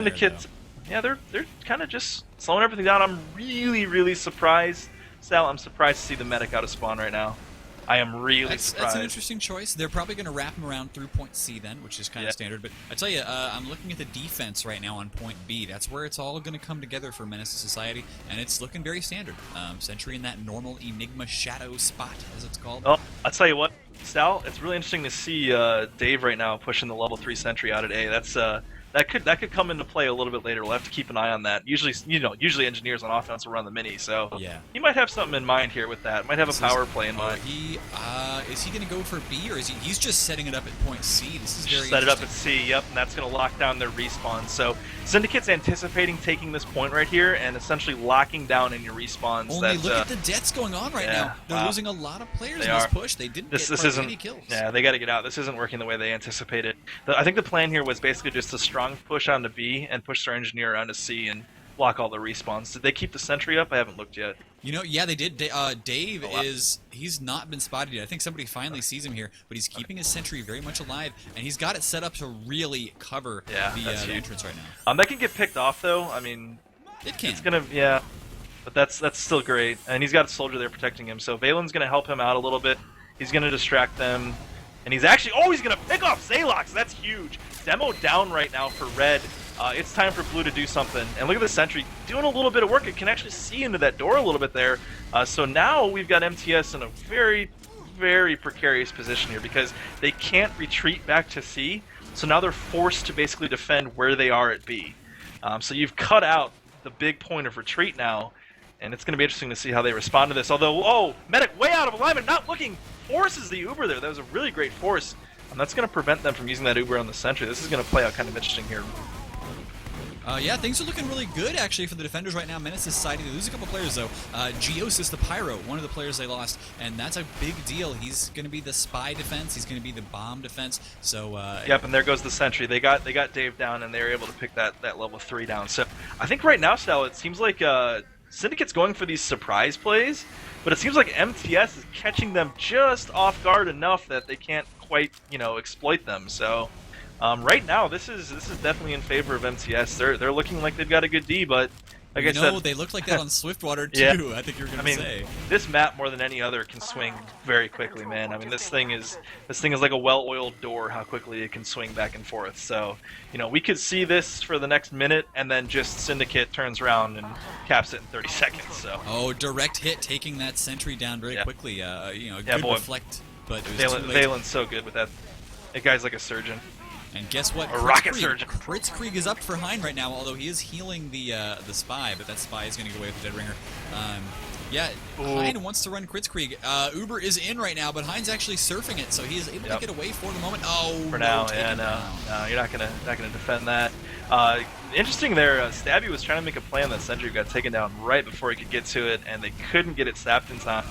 Syndicate, yeah, they're kind of just slowing everything down. I'm really surprised, Sal. I'm surprised to see the medic out of spawn right now. I am really surprised. That's an interesting choice. They're probably going to wrap him around through point C then, which is kind of standard. But I tell you, I'm looking at the defense right now on point B. That's where it's all going to come together for Menace Society, and it's looking very standard. Sentry in that normal Enigma shadow spot, as it's called. Oh, I'll tell you what, Sal. It's really interesting to see Dave right now pushing the level 3 Sentry out at A. That's that could come into play a little bit later. We'll have to keep an eye on that. Usually engineers on offense will run the mini, so yeah, he might have something in mind here with that. Might have a power play in mind. Is he going to go for B, or is he's just setting it up at point C? This is very set it up at C. Yep, and that's going to lock down their respawn. So Syndicate's anticipating taking this point right here and essentially locking down in your respawns. Only look at the deaths going on right now. They're losing a lot of players in this push. They didn't get any kills. Yeah, they got to get out. This isn't working the way they anticipated. I think the plan here was basically just a strong push onto B and push their engineer around to C and block all the respawns. Did they keep the sentry up? I haven't looked yet. You know, yeah, they did. Dave he's not been spotted yet. I think somebody finally sees him here, but he's keeping his sentry very much alive, and he's got it set up to really cover the entrance right now. That can get picked off, though. I mean, it can. It's gonna, but that's still great. And he's got a soldier there protecting him, so Valen's gonna help him out a little bit. He's gonna distract them, and he's actually he's gonna pick off Zalox. That's huge. Demo down right now for Red. It's time for Blue to do something. And look at the sentry doing a little bit of work. It can actually see into that door a little bit there. So now we've got MTS in a very precarious position here because they can't retreat back to C. So now they're forced to basically defend where they are at B. So you've cut out the big point of retreat now. And it's going to be interesting to see how they respond to this. Although, Medic way out of alignment, not looking, forces the Uber there. That was a really great force. And that's going to prevent them from using that Uber on the sentry. This is going to play out kind of interesting here. Yeah, things are looking really good, actually, for the defenders right now. Menace Society, they lose a couple players, though. Geosis, the Pyro, one of the players they lost, and that's a big deal. He's going to be the spy defense. He's going to be the bomb defense. So yep, and there goes the sentry. They got Dave down, and they were able to pick that level 3 down. So I think right now, Sal, it seems like Syndicate's going for these surprise plays, but it seems like MTS is catching them just off guard enough that they can't quite, exploit them. So right now, this is definitely in favor of MTS. They're looking like they've got a good D, but like I said, they look like that on Swiftwater too. Yeah. I think you're going to say this map more than any other can swing very quickly, man. I mean, this thing is like a well-oiled door. How quickly it can swing back and forth. So we could see this for the next minute, and then just Syndicate turns around and caps it in 30 seconds. So direct hit, taking that sentry down very quickly. Good reflect, but it was too late. Valen's so good with that. That guy's like a surgeon. And guess what? A rocket surgeon. Kritzkrieg is up for Hein right now, although he is healing the spy, but that spy is going to get away with the Dead Ringer. Hein wants to run Kritzkrieg. Uber is in right now, but Hein's actually surfing it, so he is able to get away for the moment. For now, no, you're not gonna defend that. Interesting there. Stabby was trying to make a plan that Sentry got taken down right before he could get to it, and they couldn't get it snapped in time.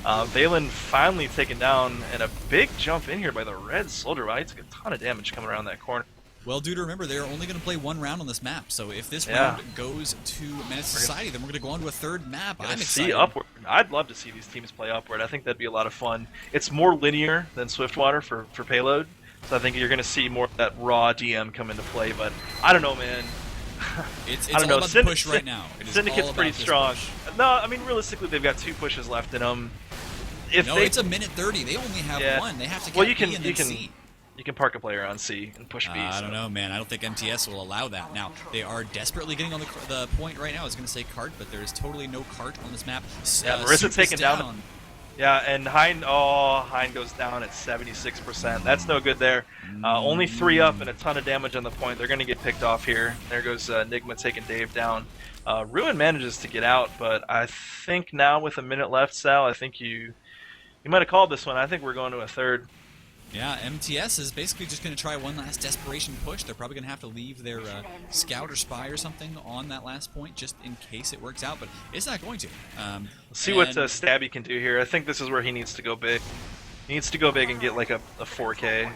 Valen finally taken down, and a big jump in here by the red soldier. Wow, he took a ton of damage coming around that corner. Well, do to remember, they're only going to play one round on this map, so if this round goes to Menace Society, then we're going to go on to a third map. I'm excited. See upward. I'd love to see these teams play upward. I think that'd be a lot of fun. It's more linear than Swiftwater for payload, so I think you're going to see more of that raw DM come into play, but I don't know, man. It's all about the push right now. Syndicate's pretty strong. No, I mean, realistically, they've got 2 pushes left in them. It's a minute 30. They only have one. They have to get B and then C. You can park a player on C and push B. I don't know, man. I don't think MTS will allow that. Now, they are desperately getting on the point right now. I was going to say cart, but there is totally no cart on this map. Marissa taken down. Yeah, and Hein goes down at 76%. That's no good there. Only 3 up and a ton of damage on the point. They're going to get picked off here. There goes Enigma taking Dave down. Ruin manages to get out, but I think now with a minute left, Sal, I think you might have called this one. I think we're going to a third. Yeah, MTS is basically just going to try one last desperation push. They're probably going to have to leave their scout or spy or something on that last point just in case it works out, but it's not going to. Let's see what Stabby can do here. I think this is where he needs to go big. He needs to go big and get like a 4K.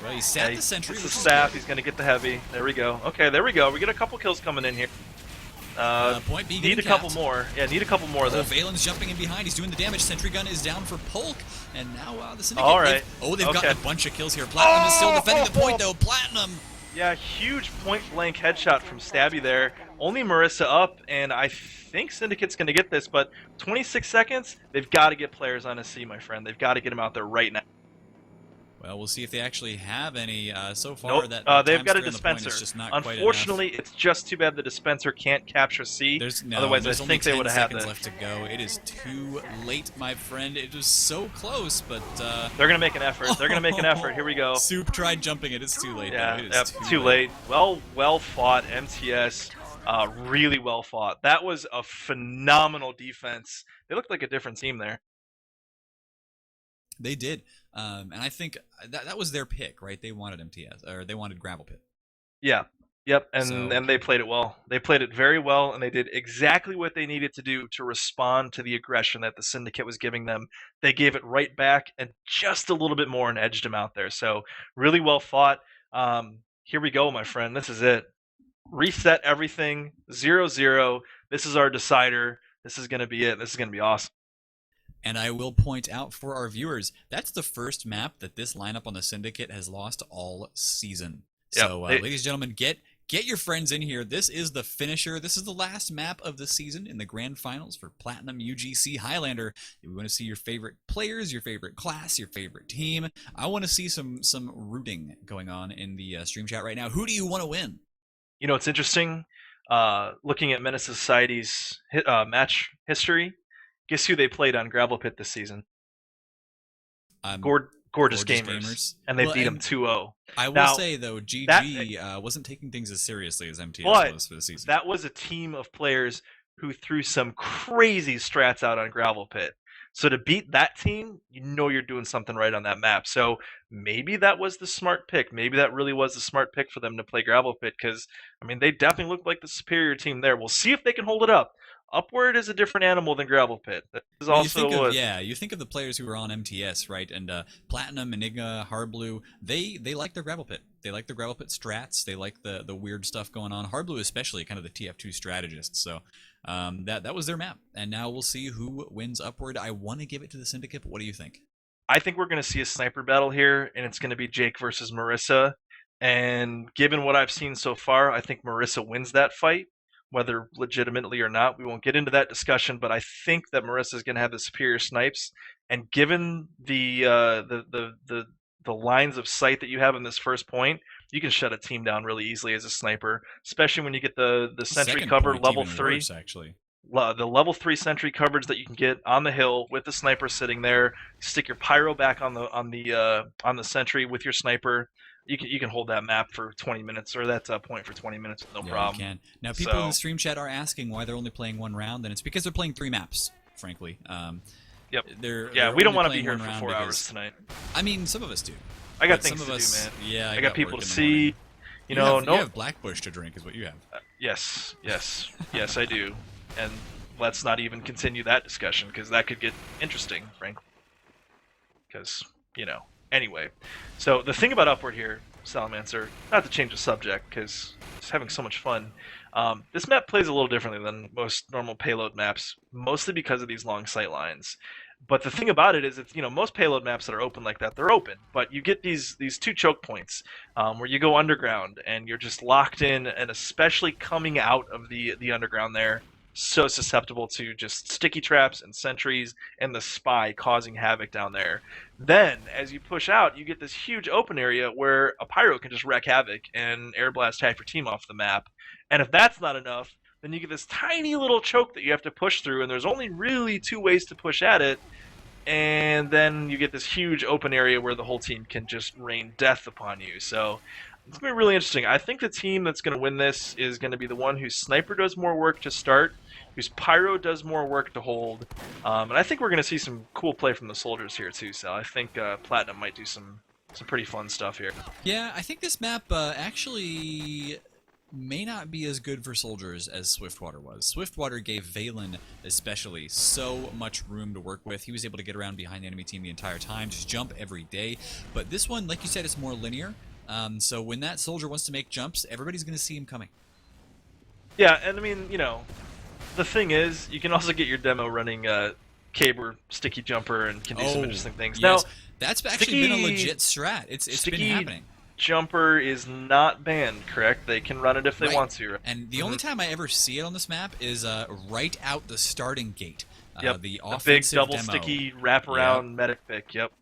Well, he sat the sentry. It's the staff. He's going to get the heavy. There we go. Okay, there we go. We get a couple kills coming in here. Point B need a couple more. Yeah, need a couple more though. Valen's jumping in behind. He's doing the damage. Sentry gun is down for Polk, and now the Syndicate. All right. They've gotten a bunch of kills here. Platinum is still defending the point though. Platinum Yeah, huge point-blank headshot from Stabby there. Only Marissa up, and I think Syndicate's going to get this, but 26 seconds, they've got to get players on a C, my friend. They've got to get them out there right now. Well, we'll see if they actually have any. So far, Nope. that they've got a time span on the point dispenser. is just not Unfortunately, quite enough. it's just too bad the dispenser can't capture C. Otherwise, I think they would have had only 10 seconds that. left to go. It is too late, my friend. It was so close, but They're going to make an effort. They're going to make an effort. Here we go. Soup tried jumping it. It's too late. Yeah, though. It is too late. Well fought, MTS. Really well fought. That was a phenomenal defense. They looked like a different team there. They did, and I think that was their pick, right? They wanted MTS, or they wanted Gravel Pit. Yeah. Yep, and they played it well. They played it very well, and they did exactly what they needed to do to respond to the aggression that the Syndicate was giving them. They gave it right back and just a little bit more and edged them out there. So really well fought. Here we go, my friend. This is it. Reset everything. 0-0. This is our decider. This is going to be it. This is going to be awesome. And I will point out for our viewers, that's the first map that this lineup on the Syndicate has lost all season. Yep. So, ladies and gentlemen, get your friends in here. This is the finisher. This is the last map of the season in the grand finals for Platinum UGC Highlander. We want to see your favorite players, your favorite class, your favorite team. I want to see some rooting going on in the stream chat right now. Who do you want to win? You know, it's interesting. Looking at Menace Society's match history, guess who they played on Gravel Pit this season? Gorgeous Gamers. And they beat them 2-0. I will say, though, GG wasn't taking things as seriously as MTS was for the season. That was a team of players who threw some crazy strats out on Gravel Pit. So to beat that team, you know you're doing something right on that map. So maybe that was the smart pick. Maybe that really was the smart pick for them to play Gravel Pit because, I mean, they definitely look like the superior team there. We'll see if they can hold it up. Upward is a different animal than Gravel Pit. That is also you think of the players who were on MTS, right? And Platinum, Enigma, Hardblue, they like their Gravel Pit. They like the Gravel Pit strats. They like the weird stuff going on. Hardblue especially, kind of the TF2 strategists. So that was their map. And now we'll see who wins Upward. I want to give it to the Syndicate, but what do you think? I think we're going to see a sniper battle here, and it's going to be Jake versus Marissa. And given what I've seen so far, I think Marissa wins that fight. Whether legitimately or not, we won't get into that discussion, but I think that Marissa is going to have the superior snipes. And given the lines of sight that you have in this first point, you can shut a team down really easily as a sniper, especially when you get the sentry cover level 3. Worse, actually. The level 3 sentry coverage that you can get on the hill with the sniper sitting there. Stick your pyro back on the sentry with your sniper. You can hold that map for 20 minutes, or that point for 20 minutes with no problem. You can. Now, people in the stream chat are asking why they're only playing one round, and it's because they're playing 3 maps, frankly. Yep. They're we don't want to be here for 4 hours tonight. I mean, some of us do. I got things to do, man. Yeah, I got people to see. You have Blackbush to drink is what you have. Yes, I do. And let's not even continue that discussion, because that could get interesting, frankly. Because, Anyway, so the thing about Upward here, Salamancer, not to change the subject, because it's having so much fun, this map plays a little differently than most normal payload maps, mostly because of these long sight lines. But the thing about it is, it's most payload maps that are open like that, they're open, but you get these 2 choke points where you go underground and you're just locked in, and especially coming out of the underground there, so susceptible to just sticky traps and sentries and the spy causing havoc down there. Then, as you push out, you get this huge open area where a pyro can just wreak havoc and air blast half your team off the map. And if that's not enough, then you get this tiny little choke that you have to push through, and there's only really 2 ways to push at it. And then you get this huge open area where the whole team can just rain death upon you. So it's going to be really interesting. I think the team that's going to win this is going to be the one whose sniper does more work to start, whose pyro does more work to hold. And I think we're going to see some cool play from the soldiers here too, Sal. I think Platinum might do some pretty fun stuff here. Yeah, I think this map actually may not be as good for soldiers as Swiftwater was. Swiftwater gave Valen especially so much room to work with. He was able to get around behind the enemy team the entire time, just jump every day. But this one, like you said, is more linear. So when that soldier wants to make jumps, everybody's going to see him coming. Yeah, and I mean, the thing is, you can also get your demo running Caber, Sticky Jumper, and can do some interesting things. Yes. Now, that's actually been a legit strat. It's been happening. jumper is not banned, correct? They can run it if they Right. want to. Right? And the only time I ever see it on this map is right out the starting gate. Yep. The big offensive double demo. sticky wraparound medic pick. Yep.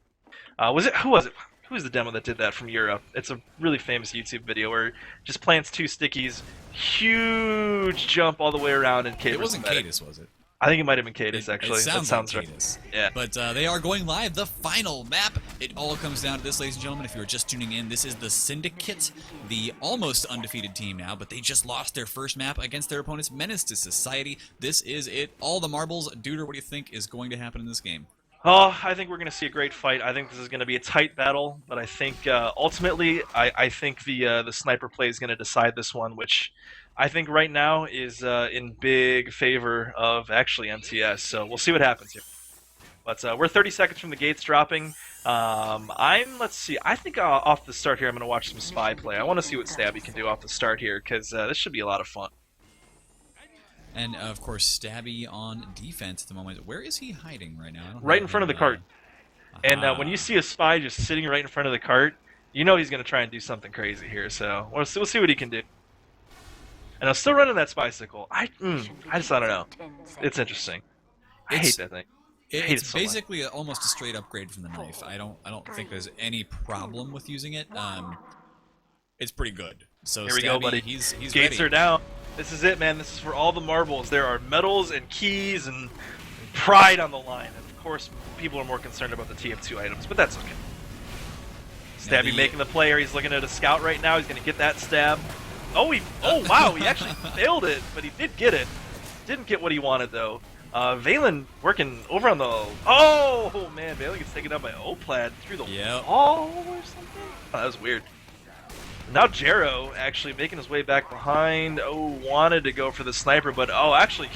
Was it? Who was it? Who was the demo that did that from Europe? It's a really famous YouTube video where it just plants 2 stickies, huge jump all the way around, and Cadus. It wasn't Cadus, was it? I think it might have been Cadus, actually. It sounds that sounds like right. Cadus. Yeah. But they are going live. The final map. It all comes down to this, ladies and gentlemen. If you were just tuning in, this is the Syndicate, the almost undefeated team now, but they just lost their first map against their opponents, Menace to Society. This is it. All the marbles. Duder, what do you think is going to happen in this game? Oh, I think we're going to see a great fight. I think this is going to be a tight battle, but I think ultimately, I think the sniper play is going to decide this one, which I think right now is in big favor of actually MTS. So we'll see what happens here. But we're 30 seconds from the gates dropping. Let's see. I think off the start here, I'm going to watch some spy play. I want to see what Stabby can do off the start here, because this should be a lot of fun. And, of course, Stabby on defense at the moment. Where is he hiding right now? I don't Right know in front of the cart. And when you see a spy just sitting right in front of the cart, you know he's going to try and do something crazy here. So we'll see what he can do. And I'm still running that spy-sickle. I just don't know. It's interesting. I hate that thing. It's basically almost a straight upgrade from the knife. I don't think there's any problem with using it. It's pretty good. So here we Stabby, go, buddy. He's Gates ready. are down. This is it, man. This is for all the marbles. There are medals and keys and pride on the line. And of course, people are more concerned about the TF2 items, but that's okay. Stabby making the play here. He's looking at a scout right now. He's going to get that stab. Oh, wow. He actually failed it, but he did get it. Didn't get what he wanted, though. Valen working over on the... Oh, man. Valen gets taken out by Plat through the wall or something? Oh, that was weird. Now Jero actually making his way back behind. Wanted to go for the sniper, but actually,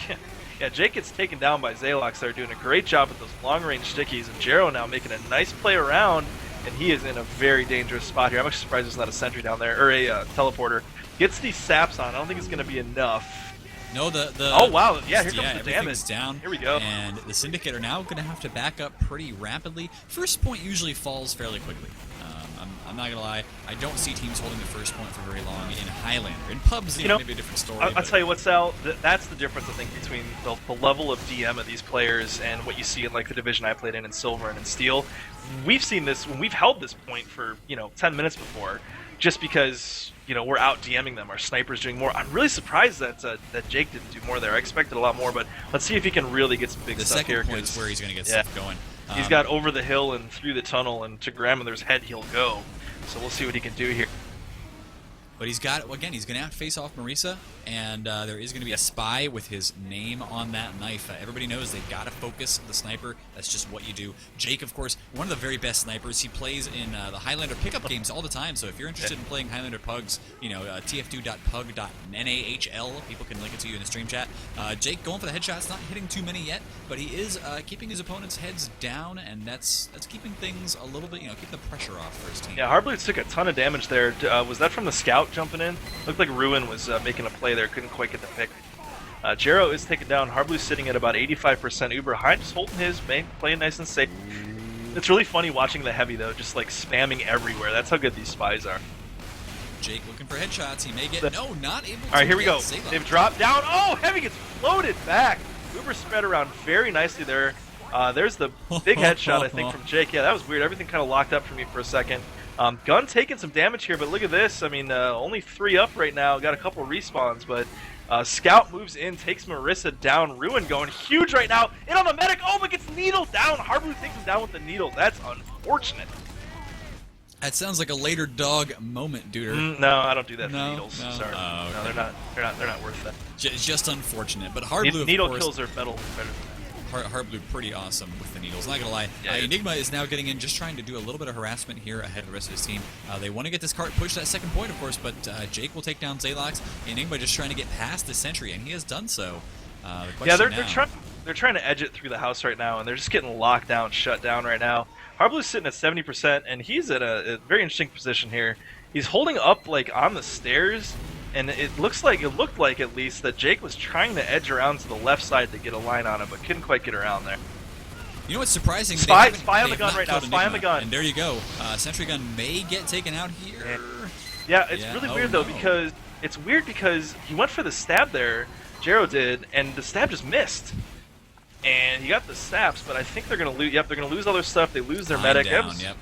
yeah, Jake gets taken down by Zalox. They're doing a great job with those long-range stickies, and Jero now making a nice play around, and he is in a very dangerous spot here. I'm actually surprised there's not a sentry down there, or a teleporter. Gets these saps on. I don't think it's going to be enough. No, oh, wow. Yeah, here comes the damage. Down. Here we go. And the Syndicate are now going to have to back up pretty rapidly. First point usually falls fairly quickly. I'm not going to lie. I don't see teams holding the first point for very long in Highlander. In pubs, maybe a different story. I'll tell you what, Sal, that's the difference, I think, between the level of DM of these players and what you see in like the division I played in Silver and in Steel. We've seen this when we've held this point for 10 minutes before, just because we're out DMing them. Our sniper's doing more. I'm really surprised that Jake didn't do more there. I expected a lot more, but let's see if he can really get some big stuff here. The second point is where he's going to get stuff going. He's got over the hill and through the tunnel, and to grandmother's head he'll go. So we'll see what he can do here. But he's got, again, he's going to have to face off Marisa, and there is going to be a spy with his name on that knife. Everybody knows they've got to focus the sniper. That's just what you do. Jake, of course, one of the very best snipers. He plays in the Highlander pickup games all the time, so if you're interested in playing Highlander pugs, tf2.pug.nahl, people can link it to you in the stream chat. Jake going for the headshots, not hitting too many yet, but he is keeping his opponent's heads down, and that's keeping things a little bit, keeping the pressure off for his team. Yeah, Hardblue took a ton of damage there. Was that from the scout jumping in? Looked like Ruin was making a play there, couldn't quite get the pick. Jero is taken down. Hardblue's sitting at about 85% Uber high, just holding his, playing nice and safe. It's really funny watching the Heavy, though, just like spamming everywhere. That's how good these spies are. Jake looking for headshots. He may get... No, not able to. All right, here we go. Zayla. They've dropped down. Oh, Heavy gets floated back. Uber spread around very nicely there. There's the big headshot, I think, from Jake. Yeah, that was weird. Everything kind of locked up for me for a second. Gun taking some damage here, but look at this. I mean, only 3 up right now. Got a couple respawns, but Scout moves in, takes Marisa down. Ruin going huge right now. In on the medic. Oh, but gets needled down. Hardblue takes him down with the needle. That's unfortunate. That sounds like a later dog moment, dude. No, I don't do that for needles. No. Sorry. Oh, okay. No, they're not worth that. Just unfortunate. But Hardblue, needle of course, kills are better than that. Hardblue pretty awesome with the needles, not gonna lie. Enigma is now getting in, just trying to do a little bit of harassment here ahead of the rest of his team. They want to get this cart pushed that second point, of course, but Jake will take down Zalox. Enigma just trying to get past the sentry, and he has done so. They're trying to edge it through the house right now, and they're just getting locked down, shut down right now. Hardblue's sitting at 70%, and he's at a very interesting position here. He's holding up like on the stairs, and it looked like at least that Jake was trying to edge around to the left side to get a line on him, but couldn't quite get around there. You know what's surprising? Spy they on the gun right now. Spy on the gun. And there you go. Sentry gun may get taken out here. Yeah, it's really weird though because he went for the stab there, Jero did, and the stab just missed. And he got the stabs, but I think they're gonna lose. Yep, they're gonna lose all their stuff. They lose their medic. Down, yep.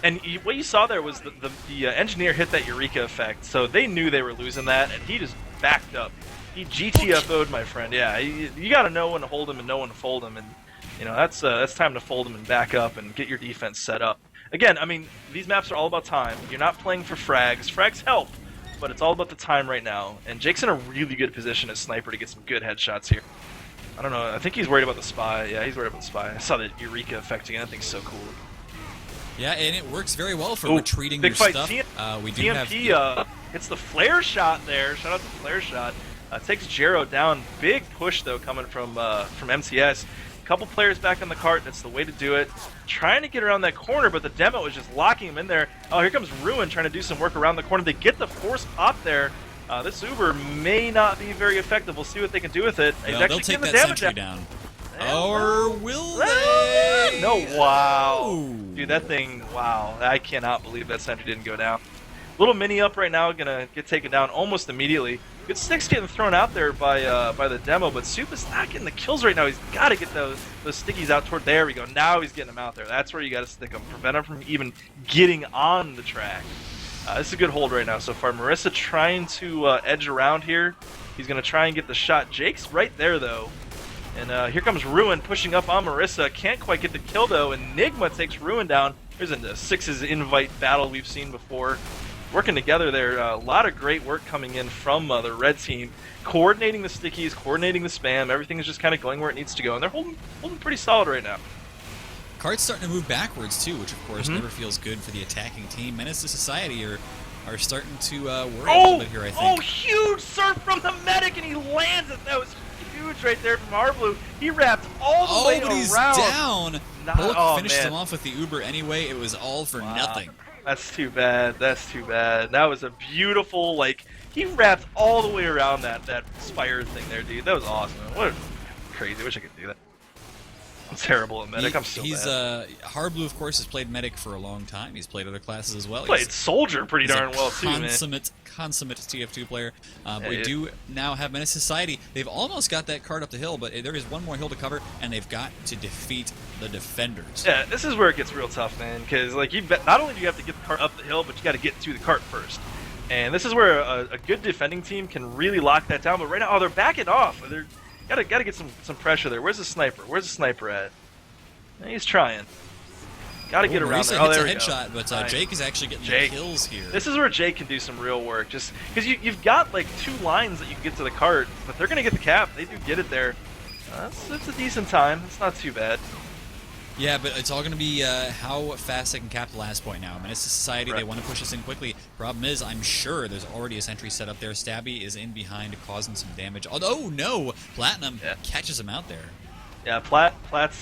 And what you saw there was the engineer hit that Eureka effect, so they knew they were losing that, and he just backed up. He GTFO'd my friend. Yeah, you got to know when to hold him and know when to fold him, and you know that's time to fold him and back up and get your defense set up. Again, I mean these maps are all about time. You're not playing for frags. Frags help, but it's all about the time right now. And Jake's in a really good position as sniper to get some good headshots here. I don't know. I think he's worried about the spy. Yeah, he's worried about the spy. I saw the Eureka effect again. That thing's so cool. Yeah, and it works very well for retreating your stuff. We do TMP hits the flare shot there. Shout out to the flare shot. Takes Jero down. Big push though coming from MTS. Couple players back on the cart. That's the way to do it. Trying to get around that corner, but the demo is just locking him in there. Oh, here comes Ruin trying to do some work around the corner. They get the force pop there. This Uber may not be very effective. We'll see what they can do with it. Well, they'll take that sentry down. Or will they? No, wow. Dude, that thing, wow. I cannot believe that sentry didn't go down. Little mini up right now, gonna get taken down almost immediately. Good sticks getting thrown out there by the demo, but Soup is not getting the kills right now. He's got to get those stickies out toward, there we go. Now he's getting them out there. That's where you got to stick them. Prevent him from even getting on the track. This is a good hold right now so far. Marissa trying to edge around here. He's going to try and get the shot. Jake's right there, though. And here comes Ruin pushing up on Marissa. Can't quite get the kill, though. Enigma takes Ruin down. There's a Sixes invite battle we've seen before. Working together there. A lot of great work coming in from the red team. Coordinating the stickies, coordinating the spam. Everything is just kind of going where it needs to go. And they're holding pretty solid right now. Cart's starting to move backwards, too, which, of course, never feels good for the attacking team. Menace to Society are starting to worry a little bit here, I think. Oh, huge surf from the medic, and he lands it. That was huge right there from Harblue. He wrapped all the way around. Oh, but he's down. Polk finished him off with the Uber anyway. It was all for nothing. That's too bad. That's too bad. That was a beautiful, he wrapped all the way around that spire thing there, dude. That was awesome. What crazy. I wish I could do that. I'm terrible at medic. I'm so bad. Harblue, of course, has played medic for a long time. He's played other classes as well. Played soldier pretty darn well too, man. Consummate TF2 player. We do now have Menace Society. They've almost got that cart up the hill, but there is one more hill to cover, and they've got to defeat the defenders. Yeah, this is where it gets real tough, man. Because not only do you have to get the cart up the hill, but you got to get to the cart first. And this is where a good defending team can really lock that down. But right now, they're backing off. They're Gotta get some pressure there. Where's the sniper? Where's the sniper at? He's trying. Gotta get around there. Oh, there we go. Headshot, but Jake is actually getting the kills here. This is where Jake can do some real work. Just because you've got two lines that you can get to the cart, but they're gonna get the cap. They do get it there. That's a decent time. It's not too bad. Yeah, but it's all going to be how fast they can cap the last point now. Menace to Society, they want to push this in quickly. Problem is, I'm sure there's already a sentry set up there. Stabby is in behind, causing some damage. Oh, no! Platinum catches him out there. Yeah, Plat's,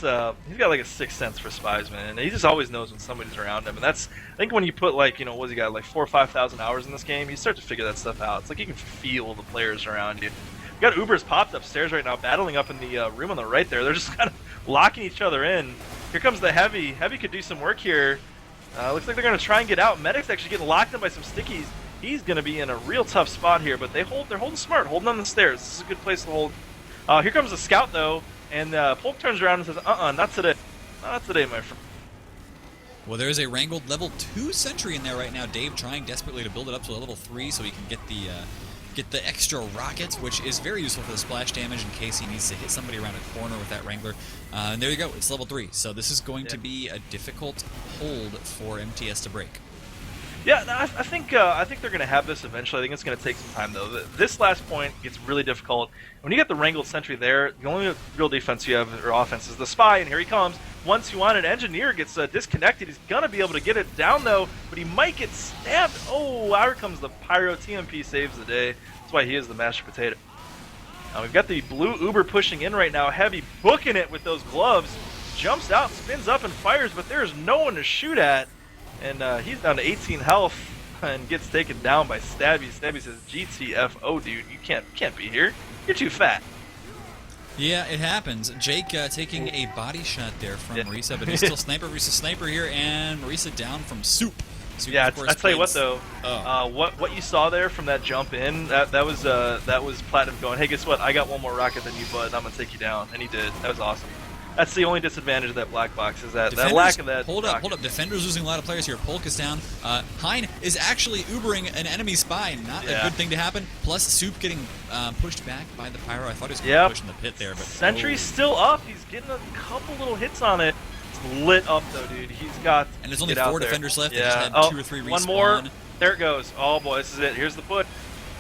he's got a sixth sense for spies, man. And he just always knows when somebody's around him. And that's, I think when you put, what's he got, 4,000 or 5,000 hours in this game, you start to figure that stuff out. It's like you can feel the players around you. You got Ubers popped upstairs right now, battling up in the room on the right there. They're just kind of locking each other in. Here comes the Heavy. Heavy could do some work here. Looks like they're going to try and get out. Medic's actually getting locked in by some stickies. He's going to be in a real tough spot here, but they're holding smart, holding on the stairs. This is a good place to hold. Here comes the scout, though, and Polk turns around and says, not today. Not today, my friend. Well, there's a wrangled level 2 sentry in there right now. Dave trying desperately to build it up to a level 3 so he can get the extra rockets, which is very useful for the splash damage in case he needs to hit somebody around a corner with that Wrangler. And there you go, it's level 3. So this is going to be a difficult hold for MTS to break. Yeah, I think they're going to have this eventually. I think it's going to take some time, though. This last point gets really difficult. When you get the wrangled sentry there, the only real defense you have, or offense, is the spy, and here he comes. 1-2-1, Engineer gets disconnected. He's going to be able to get it down, though, but he might get stabbed. Oh, here comes the Pyro. TMP saves the day. That's why he is the mashed potato. We've got the blue Uber pushing in right now. Heavy booking it with those gloves. Jumps out, spins up, and fires, but there's no one to shoot at. And he's down to 18 health and gets taken down by Stabby. Stabby says, GTFO, dude, you can't be here. You're too fat. Yeah, it happens. Jake taking a body shot there from Marisa, but he's still sniper versus sniper here, and Marisa down from Soup. Soup Yeah, of course, I tell you what plays- though, what you saw there from that jump in, that was Platinum going, hey, guess what? I got one more rocket than you, bud. And I'm gonna take you down, and he did. That was awesome. That's the only disadvantage of that black box is that lack of that. Hold up. Defender's losing a lot of players here. Polk is down. Hein is actually Ubering an enemy spy. Not a good thing to happen. Plus, Soup getting pushed back by the pyro. I thought he was going to push in the pit there, but Sentry's still up. He's getting a couple little hits on it. It's lit up though, dude. He's got. And there's only 4 defenders left. They just had 2 or 3 respawn. One more. There it goes. Oh boy, this is it. Here's the put.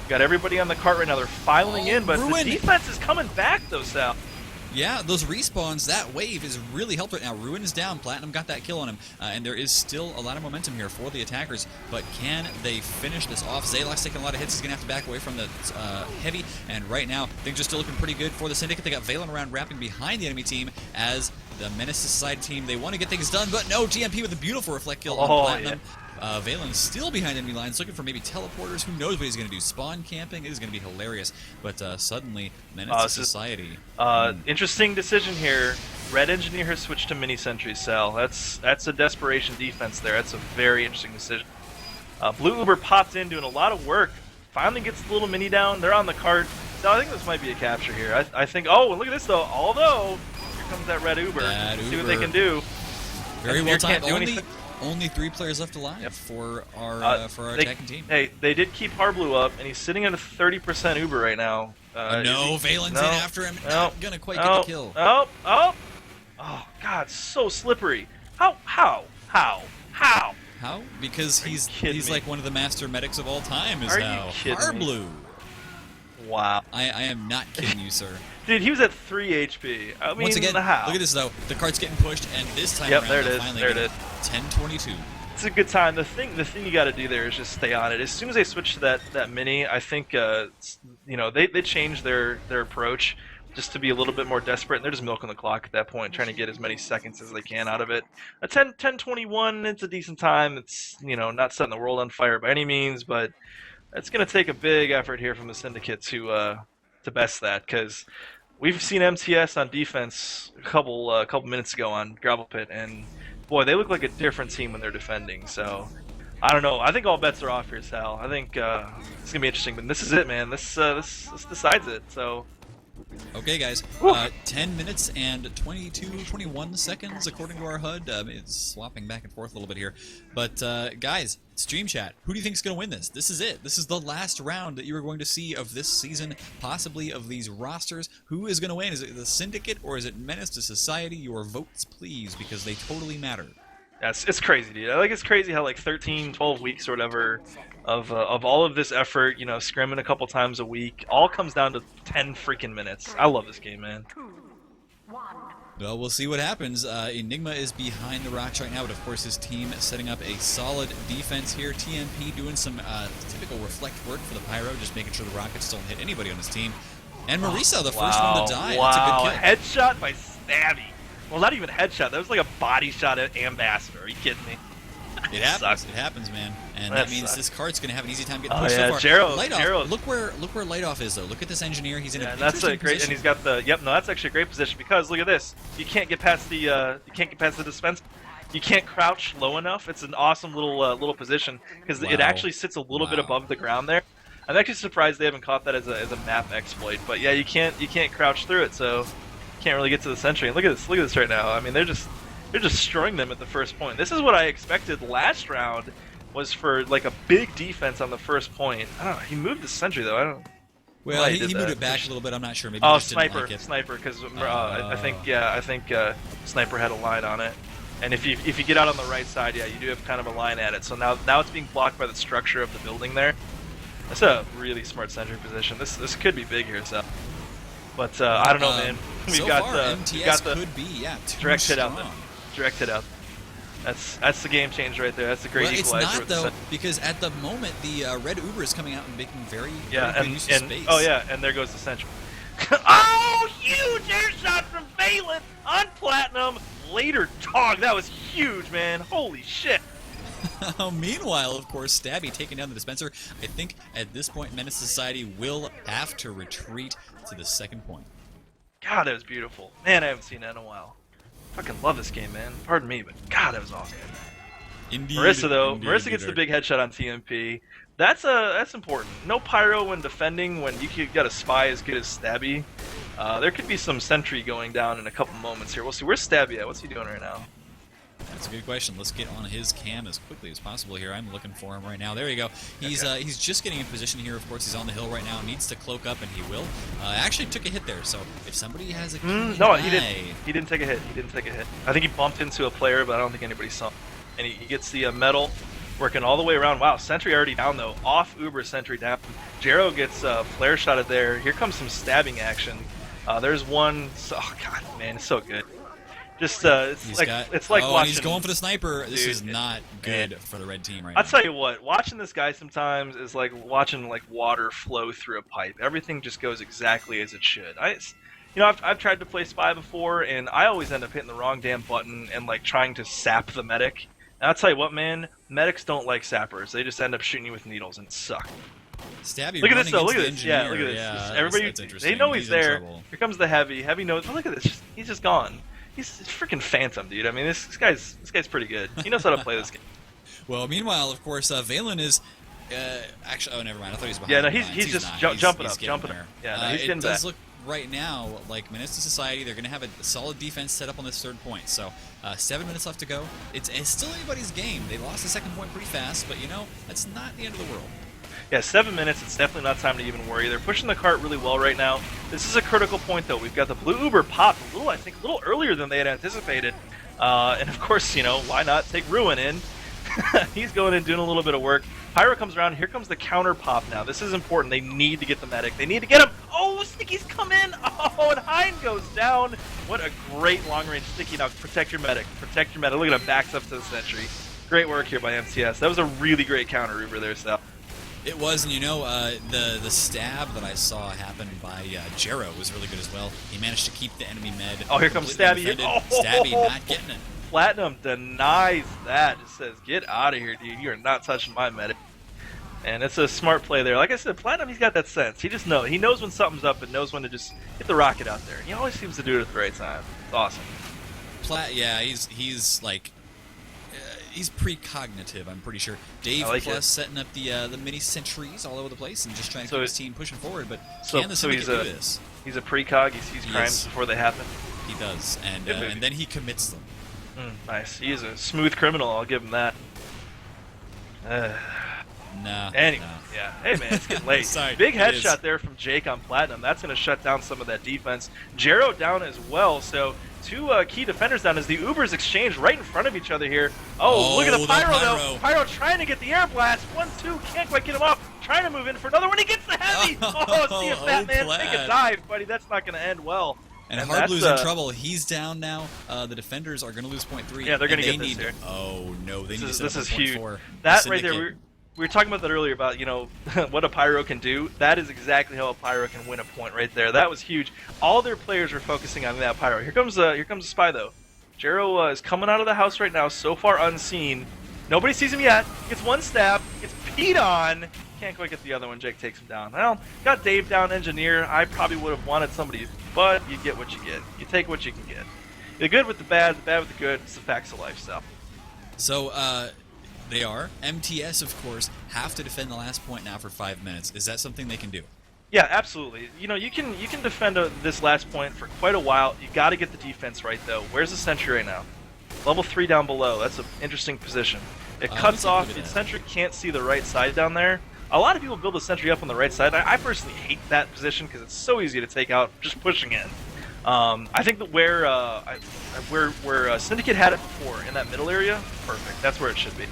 Got everybody on the cart right now. They're filing in, but Ruin. the defense is coming back though, Sal. Yeah, those respawns, that wave is really helped right now. Ruin is down. Platinum got that kill on him. And there is still a lot of momentum here for the attackers. But can they finish this off? Zaylock's taking a lot of hits. He's going to have to back away from the heavy. And right now, things are still looking pretty good for the Syndicate. They got Valen around wrapping behind the enemy team as the Menace Society team. They want to get things done, but no. GMP with a beautiful reflect kill on Platinum. Yeah. Valen still behind enemy lines, looking for maybe teleporters. Who knows what he's going to do? Spawn camping. It is going to be hilarious. But suddenly, Menace Society. Interesting decision here. Red Engineer has switched to mini sentries, Sal. That's a desperation defense there. That's a very interesting decision. Blue Uber pops in doing a lot of work. Finally gets the little mini down. They're on the cart. So I think this might be a capture here. I think. Oh, and look at this though. Although here comes that red Uber. See what they can do. Very well timed. Anything. Only 3 players left alive for our attacking team. Hey, they did keep Harblue up, and he's sitting at a 30% Uber right now. No, Valen's in after him. Not gonna quite get the kill. Oh, God, so slippery. How? How? Because he's like one of the master medics of all time. Is Are how you kidding Harblue. me? Wow. I am not kidding you, sir. Dude, he was at 3 HP. I mean, once again, how? look at this though. The cart's getting pushed, and this time around, there it is. finally There it is. 10-22. It's a good time. The thing you got to do there is just stay on it. As soon as they switch to that mini, I think they changed their approach just to be a little bit more desperate, and they're just milking the clock at that point, trying to get as many seconds as they can out of it. A 10-21, it's a decent time. It's not setting the world on fire by any means, but it's going to take a big effort here from the Syndicate to best that, because we've seen MTS on defense a couple minutes ago on Gravel Pit, and boy, they look like a different team when they're defending. So I don't know. I think all bets are off here, Sal. I think it's gonna be interesting, but this is it, man. This decides it. So. Okay, guys. 10 minutes and 21 seconds, according to our HUD. It's swapping back and forth a little bit here. But, guys, stream chat. Who do you think is going to win this? This is it. This is the last round that you are going to see of this season, possibly of these rosters. Who is going to win? Is it the Syndicate or is it Menace to Society? Your votes, please, because they totally matter. Yes, it's crazy, dude. I think it's crazy how like 13, 12 weeks or whatever of all of this effort, scrimming a couple times a week, all comes down to 10 freaking minutes. I love this game, man. Well, we'll see what happens. Enigma is behind the rocks right now, but of course his team is setting up a solid defense here. TMP doing some typical reflect work for the Pyro, just making sure the rockets don't hit anybody on his team. And Marisa, the first one to die. Wow, that's a good kill. Headshot by Stabby. Well, not even a headshot. That was like a body shot at Ambassador. Are you kidding me? It happens. It happens, man. And that means this cart's going to have an easy time getting pushed so far. Gerald. Look where Lightoff is, though. Look at this engineer. He's in a that's a great position. And he's got the that's actually a great position because look at this. You can't get past the dispense. You can't crouch low enough. It's an awesome little position because it actually sits a little bit above the ground there. I'm actually surprised they haven't caught that as a map exploit. But yeah, you can't crouch through it, so you can't really get to the sentry. And look at this right now. I mean, they're just destroying them at the first point. This is what I expected last round, was for like a big defense on the first point. I don't know. He moved the sentry though. I don't. Well, he moved it back a little bit. I'm not sure. Maybe sniper, because I think sniper had a line on it. And if you get out on the right side, yeah, you do have kind of a line at it. So now it's being blocked by the structure of the building there. That's a really smart sentry position. This could be big here, so. But I don't know, man. We've got the could be direct hit out there. Direct hit out. That's the game change right there. That's a great equalizer. It's not though, because at the moment the red Uber is coming out and making very good use of space. Oh yeah, and there goes the sentry. Oh, huge air shot from Valen on Platinum. Later, dog. That was huge, man. Holy shit. Meanwhile, of course, Stabby taking down the dispenser. I think at this point, Menace Society will have to retreat to the second point. God, that was beautiful. Man, I haven't seen that in a while. Fucking love this game, man. Pardon me, but God, that was awesome. Indeed. Marissa though, Indeed, Marissa gets the big headshot on TMP. That's important. No pyro when defending. When you got a spy as good as Stabby, there could be some sentry going down in a couple moments here. We'll see. Where's Stabby at? What's he doing right now? That's a good question. Let's get on his cam as quickly as possible here. I'm looking for him right now. There you go. He's just getting in position here. Of course, he's on the hill right now. Needs to cloak up, and he will. Actually took a hit there. So if somebody has a no, he didn't. He didn't take a hit. He didn't take a hit. I think he bumped into a player, but I don't think anybody saw him. And he gets the metal, working all the way around. Wow, sentry already down though. Off Uber sentry down. Jero gets flare shotted there. Here comes some stabbing action. There's one. Oh god, man, it's so good. Just it's like watching. He's going for the sniper. This is not good for the red team right now. I'll tell you what, watching this guy sometimes is like watching like water flow through a pipe. Everything just goes exactly as it should. I've tried to play spy before, and I always end up hitting the wrong damn button and like trying to sap the medic. And I'll tell you what, man, medics don't like sappers. They just end up shooting you with needles and it sucks. Stabby look at this though. Look at this. Engineer. Yeah, look at this. Yeah, Everybody, they know he's there. Here comes the heavy. Heavy knows. Oh, look at this. He's just gone. He's freaking phantom, dude. I mean, this guy's pretty good. He knows how to play this game. Well, meanwhile, of course, Valen is actually. Oh, never mind. I thought he was behind. Yeah, no, he's just jumping up. Yeah, no, he's getting back. It does look right now like Menace to Society. They're going to have a solid defense set up on this third point. So 7 minutes left to go. It's still anybody's game. They lost the second point pretty fast, but that's not the end of the world. Yeah, 7 minutes. It's definitely not time to even worry. They're pushing the cart really well right now. This is a critical point, though. We've got the blue Uber popped a little earlier than they had anticipated. And of course, why not take Ruin in? He's going in doing a little bit of work. Pyro comes around. Here comes the counter pop now. This is important. They need to get the medic. They need to get him. Oh, Sticky's come in. Oh, and Hein goes down. What a great long-range Sticky. Now, protect your medic. Protect your medic. Look at him. Backs up to the sentry. Great work here by MTS. That was a really great counter Uber there, Sal. It was, and the stab that I saw happen by Jero was really good as well. He managed to keep the enemy med. Oh, here comes Stabby. Stabby not getting it. Platinum denies that. Just says, get out of here, dude. You are not touching my medic. And it's a smart play there. Like I said, Platinum, he's got that sense. He just knows. He knows when something's up and knows when to just get the rocket out there. He always seems to do it at the right time. It's awesome. Plat, yeah, he's like... he's precognitive, I'm pretty sure. Dave Plus setting up the mini sentries all over the place and just trying to keep his team pushing forward. But can the Syndicate do this? He's a precog. He sees crimes before they happen. He does, and then he commits them. Nice. He is a smooth criminal. I'll give him that. Nah. Anyway, no. Yeah. Hey man, it's getting late. Sorry, Big headshot there from Jake on Platinum. That's going to shut down some of that defense. Jero down as well. So two key defenders down as the Ubers exchange right in front of each other here. Oh, look at the Pyro though. Pyro trying to get the air blast. 1-2, can't quite get him off. Trying to move in for another one. He gets the heavy. See if that man take a dive, buddy. That's not going to end well. And Hard Blue's in trouble. He's down now. The defenders are going to lose point 3. Yeah, they're going to get this here. Oh no, they need to set this up is point huge. 4. That right there. We were talking about that earlier about, what a Pyro can do. That is exactly how a Pyro can win a point right there. That was huge. All their players were focusing on that Pyro. Here comes the spy though. Jero is coming out of the house right now, so far unseen. Nobody sees him yet. Gets one stab. Gets peed on. Can't quite get the other one. Jake takes him down. Well, got Dave down, engineer. I probably would have wanted somebody, but you get what you get. You take what you can get. The good with the bad with the good. It's the facts of life stuff. So, they are. MTS, of course, have to defend the last point now for 5 minutes. Is that something they can do? Yeah, absolutely. You can defend this last point for quite a while. You got to get the defense right, though. Where's the sentry right now? Level 3 down below. That's an interesting position. It cuts off. The sentry can't see the right side down there. A lot of people build the sentry up on the right side. I personally hate that position because it's so easy to take out just pushing in. I think that where Syndicate had it before, in that middle area, perfect. That's where it should be.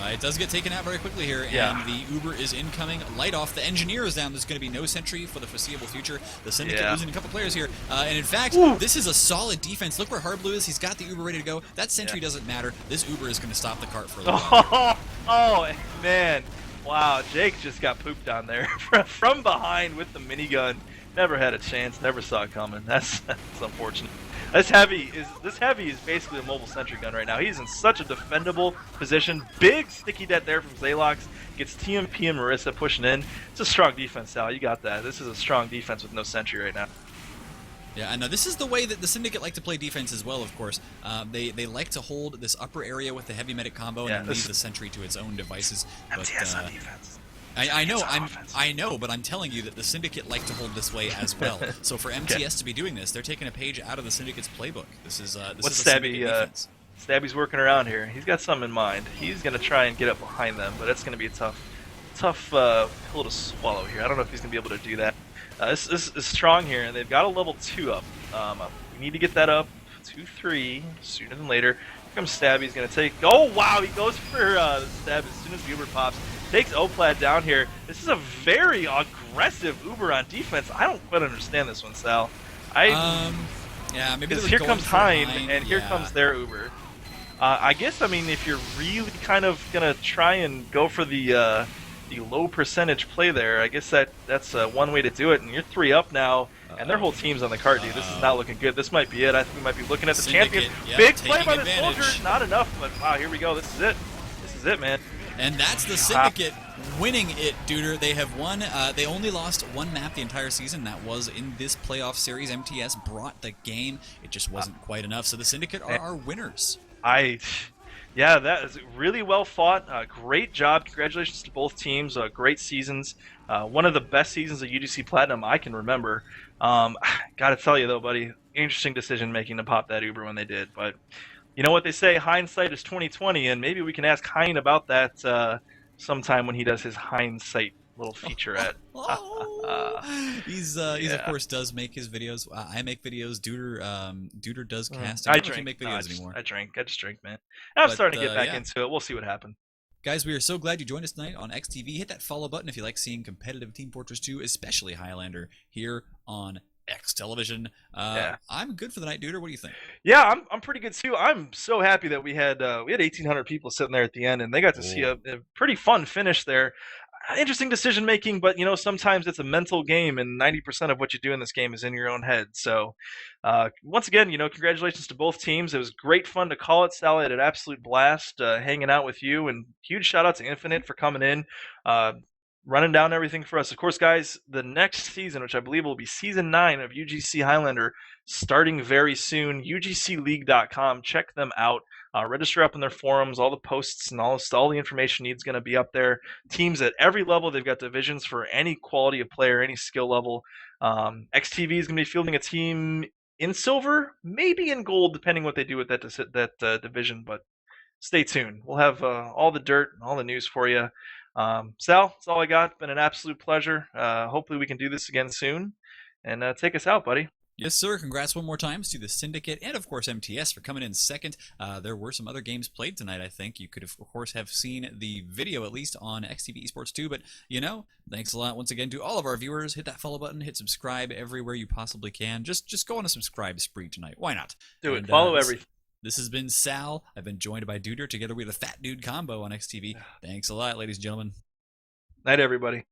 It does get taken out very quickly here, and the Uber is incoming. Light off. The engineer is down. There's going to be no sentry for the foreseeable future. The Syndicate losing a couple players here. And in fact, this is a solid defense. Look where Hard Blue is. He's got the Uber ready to go. That sentry doesn't matter. This Uber is going to stop the cart for a little while. Oh, man. Wow, Jake just got pooped on there from behind with the minigun. Never had a chance. Never saw it coming. That's unfortunate. This heavy is basically a mobile sentry gun right now. He's in such a defendable position. Big sticky debt there from Zalox. Gets TMP and Marissa pushing in. It's a strong defense, Sal. You got that. This is a strong defense with no sentry right now. Yeah, I know. This is the way that the Syndicate like to play defense as well, of course. They like to hold this upper area with the heavy medic combo and then leave the sentry to its own devices. MTS on defense. I know, but I'm telling you that the Syndicate like to hold this way as well. So for MTS to be doing this, they're taking a page out of the Syndicate's playbook. This is What's is a Syndicate defense. Stabby's working around here. He's got something in mind. He's gonna try and get up behind them, but it's gonna be a tough pill to swallow here. I don't know if he's gonna be able to do that. This is strong here, and they've got a level 2 up. We need to get that up 2-3 sooner than later. Here comes Stabby. He's gonna take. Oh wow! He goes for the stab as soon as Uber pops. Takes Plat down here. This is a very aggressive Uber on defense. I don't quite understand this one, Sal. Yeah, maybe because here comes Hein, and here comes their Uber. I guess, I mean, if you're really kind of gonna try and go for the low percentage play there, I guess that's one way to do it. And you're 3 up now, and their whole team's on the cart, dude. This is not looking good. This might be it. I think we might be looking at the champion. Big play by the soldier. Not enough, but wow, here we go. This is it. This is it, man. And that's the Syndicate winning it, Duder. They have won. They only lost 1 map the entire season. That was in this playoff series. MTS brought the game. It just wasn't quite enough. So the Syndicate are our winners. Yeah, that is really well fought. Great job. Congratulations to both teams. Great seasons. One of the best seasons of UGC Platinum I can remember. Gotta tell you though, buddy, interesting decision making to pop that Uber when they did. But you know what they say, hindsight is 20/20, and maybe we can ask Hein about that sometime when he does his hindsight little featurette. He's of course does make his videos. I make videos. Duder does casting. I don't know if drink. you make videos anymore. I just drink, man. I'm starting to get back into it. We'll see what happens. Guys, we are so glad you joined us tonight on eXtv. Hit that follow button if you like seeing competitive Team Fortress 2, especially Highlander, here on eXtelevision. I'm good for the night, Duder. What do you think? Yeah, I'm pretty good too. I'm so happy that we had 1,800 people sitting there at the end, and they got to see a pretty fun finish there. Interesting decision making, but you know, sometimes it's a mental game, and 90% of what you do in this game is in your own head. So once again, you know, congratulations to both teams. It was great fun to call it. Sal, I had an absolute blast hanging out with you, and huge shout out to Infinite for coming in, running down everything for us. Of course, guys, the next season, which I believe will be season 9 of UGC Highlander, starting very soon. UGCleague.com. Check them out. Register up in their forums. All the posts and all the information needs going to be up there. Teams at every level. They've got divisions for any quality of player, any skill level. eXtv is going to be fielding a team in silver, maybe in gold, depending what they do with that division. But stay tuned. We'll have all the dirt and all the news for you. Sal, that's all I got. Been an absolute pleasure. Hopefully we can do this again soon. And take us out, buddy. Yes, sir. Congrats one more time to the Syndicate and, of course, MTS for coming in second. There were some other games played tonight, I think. You could, of course, have seen the video, at least, on eXtv Esports 2. But, you know, thanks a lot once again to all of our viewers. Hit that follow button. Hit subscribe everywhere you possibly can. Just go on a subscribe spree tonight. Why not? Do it. Follow everything. This has been Sal. I've been joined by Duder. Together we have the Fat Dude combo on eXtv. Thanks a lot, ladies and gentlemen. Night, everybody.